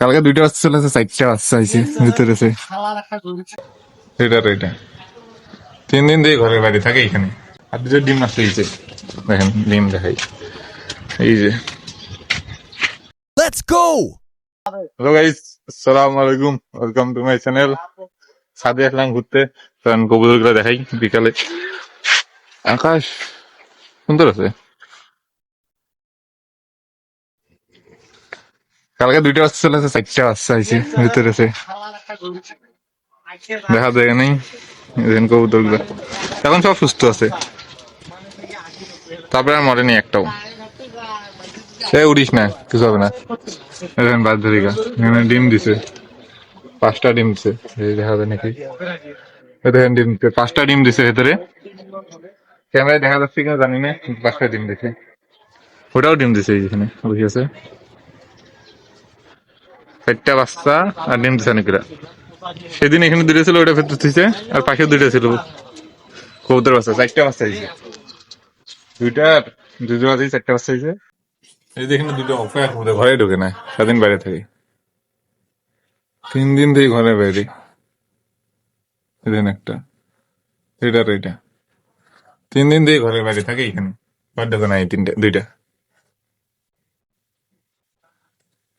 কালকে 2টা বাচ্চা চলেছে, 4টা বাচ্চা আইছে ভিতরে। এটা 3 দিন দিয়ে ঘরের বাইরে থাকে এখানে। আর 2টা ডিম আসতে দিয়েছে, দেখেন ডিম দেখাই, এই যে। Let's go! হ্যালো গাইস, আসসালামু আলাইকুম, ওয়েলকাম টু মাই চ্যানেল। ছাদে আসলাম ঘুরতে, কারণ কবুতর গুলো দেখাই বিকালে। আকাশ সুন্দর আছে। কালকে 2টা বাচ্চা চলেছে, 4টা বাচ্চা আইছে ভিতরে। দেখা যায় নাই কবুতর গুলো, এখন সব সুস্থ আছে। তারপরে আর মরেনি একটাও। সে উড়িস না, কিছু হবে না। দেখেন বাদ ধরিকা এখানে ডিম দিছে, 5টা ডিম দিছে, এই দেখা যায় নাকি? এই দেখেন ডিম দিছে, 5টা ডিম দিছে ভেতরে। ক্যামেরায় দেখা যাচ্ছে কিনা জানি না, কিন্তু 5টা ডিম দিছে। ওটাও ডিম দিছে, এইখানে বুঝে আছে। 4টা বাচ্চা আর ডিম দিছে নাকি। সেদিন এখানে 2টা ছিল, ওটা ভেতর দিছে, আর পাশে 2টা ছিল কবুতর বাচ্চা। 4টা বাচ্চা হয়েছে, 2টা আর 2 জোড়া দিয়ে 4টা বাচ্চা হয়েছে। এই যে এখানে 2টা অফার কবুতর ঘরে ঢোকে না, সারাদিন বাইরে থাকে। 3 দিন থেকে ঘরে বাইরে। এখানে একটা, এটা 3 দিন থেকে ঘরের বাইরে থাকে এখানে, ঘর ঢোকে না এই 2টা।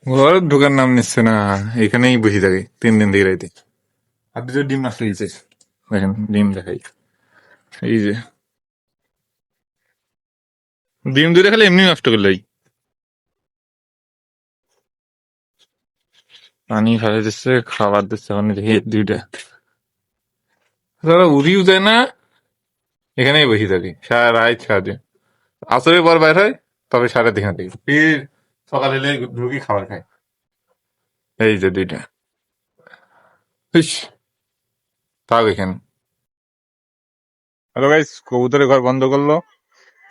ঘর ঢোকার নাম নিচ্ছে না, এখানেই বসে থাকে 3 দিন থেকে রাইতে। আর 2টা ডিম নষ্ট হয়েছে, দেখেন ডিম দেখাই, এই যে। ডিম 2টা খালি এমনি নষ্ট করলেই। পানি খাওয়াই দিচ্ছে, খাবার দিচ্ছে, এখন দেখি 2টা। তারা উড়িও যায় না, এখানেই বসে থাকি সারা রাত সারাদিন। আসরের পর বাইর হয়, তবে সারা দিন থেকে ফির সকাল হলে ঢুকি খাবার খায়। এই যে 2টা, ইস, থাক এখানে। হ্যালো গাইস, কবুতরের ঘর বন্ধ করলো,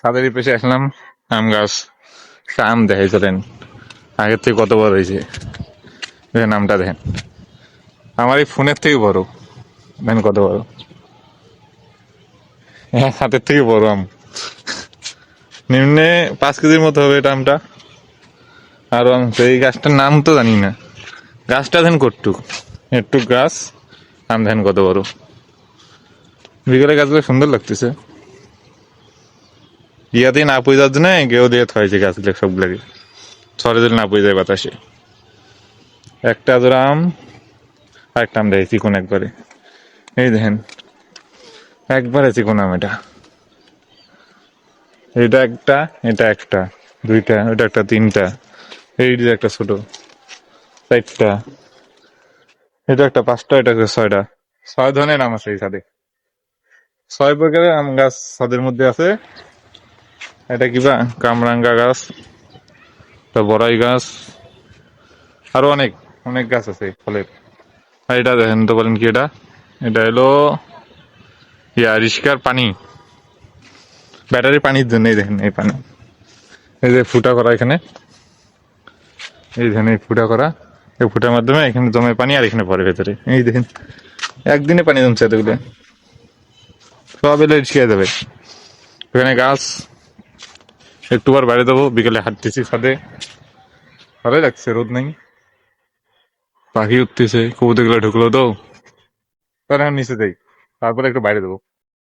তাদের পেছনে আসলাম। আম গাছ, আম দেখাই চলেন, আগের থেকে কত বড় হয়েছে, দেখেন আমটা দেখেন, আমার এই ফোনের থেকে বড়। দেখেন কত বড়, হাতের থেকে বড় আম। নিম্নে 5 কেজির মতো হবে এটা আমটা। আরো আম আছে, এই গাছটার নাম তো জানি না। গাছটা দেখেন কটুক, একটু গাছ, আম দেখেন কত বড়। বিকেলে গাছগুলো সুন্দর লাগতেছে, ইয়াতে না পুই যাচ্ছে না, গেও দিয়ে থাইছে গাছগুলো সবগুলোকে, ছড়ে দিলে না পুই যায় বাতাসে। একটা জোড়া আম, আর একটা আম দেখি চিকন একবারে, এই দেখেন একবারে চিকন আম এটা। এটা একটা, এটা একটা, 2টা, ওটা একটা, 3টা, এই যে একটা ছোট, 4টা, এটা একটা, 5টা, এটা একটা 6টা। 6 ধরনের আম আছে এই ছাদে, 6 প্রকারের আম গাছ ছাদের মধ্যে আছে। এটা কিবা কামরাঙ্গা গাছ, তা বড়াই গাছ, আরো অনেক অনেক গাছ আছে ফলের। আর এটা দেখেন তো, বলেন কি এটা? এটা হলো রিস্কার পানি, ব্যাটারি পানির জন্য। এই দেখেন এই পানি, এই যে ফুটা করা এখানে, এই দেখেন এই ফুটা করা, এই ফুটার মাধ্যমে এখানে জমে পানি, আর এখানে পরে ভেতরে। এই দেখেন একদিনে পানি জমছে এতগুলো, সব এলে শিখে যাবে। এখানে গাছ, একটু বার বাইরে দেবো, বিকেলে হাঁটতেছি ছাদে, ভালোই লাগছে, রোদ নেই, পাখি উঠতেছে, কবুতর গুলো ঢুকলো তো, তার এখন নিচে যাই, তারপরে একটু বাইরে দেবো।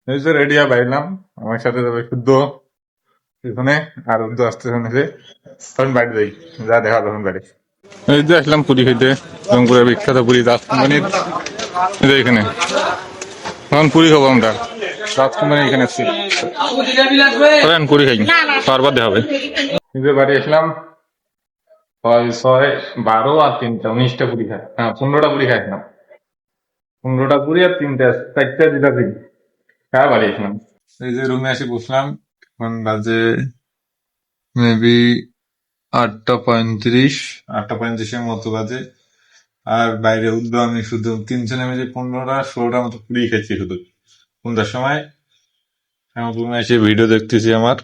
এই যে রেডি হয়ে বাইরলাম, আমার সাথে যাবে শুদ্ধ এখানে, আর উর্দু আসতেছে নিচে, তখন বাইরে যাই, যা দেখা তখন বাইরে। এই যে আসলাম পুরি খেতে, রংপুরের বিখ্যাত পুরি দাস কোম্পানির, এই যে এখানে তখন পুরি খাবো আমরা, দাস কোম্পানি এখানে এসছি, পুরি খাই, তারপর দেখা হবে। এই যে বাড়ি আসলাম, 6, 6, 12 আর 3টা, 19টা পুরি খায়, হ্যাঁ 15টা পুরি খাই না, 15টা পুরি আর 4টা যেটা দিই, হ্যাঁ বাড়ি আসলাম। এই যে রুমে এসে বসলাম, এখন বাজে মেবি 8:35, 8:35-এর মতো বাজে। আর বাইরে উঠবো আমি, শুধু 3জনে মিলে 15টা 16টা মতো পুরি খেয়েছি শুধু 15টার সময়। আমার রুমে এসে ভিডিও দেখতেছি, আমার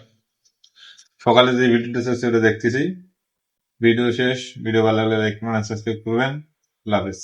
সকালে যে ভিডিওটা শেষ সেটা দেখতেছি। ভিডিও শেষ, ভিডিও ভালো লাগলে লাইক কমেন্ট সাবস্ক্রাইব করবেন। আল্লাহ হাফেজ।